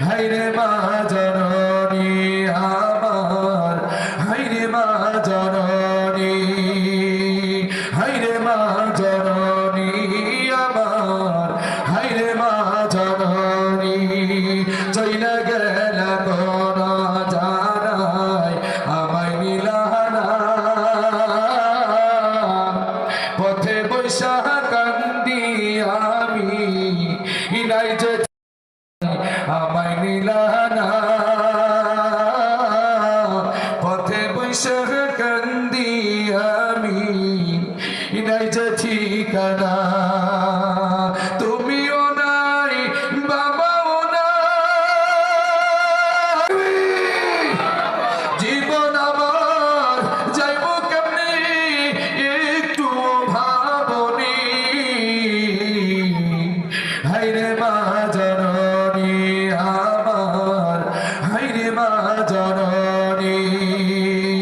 হাইরে মা জননী আমার, হাইরে মা জননী, হাইরে মা জননী আমার, হাইরে মা জননী। চইলা গেলা কোন জানাই আমায় নিলানা, পথে বৈশা কান্দি আমি, ইনাই যে আমায় নিলানা, পথে বৈশা কান্দি আমি, ইনাই যে ঠিকানা। তুমিও নাই বাবাও নাই, জীবন আমার যাইব কেমনি একটু ভাবনি। হাইরে মা জননী আমার, হাইরে মা জননী।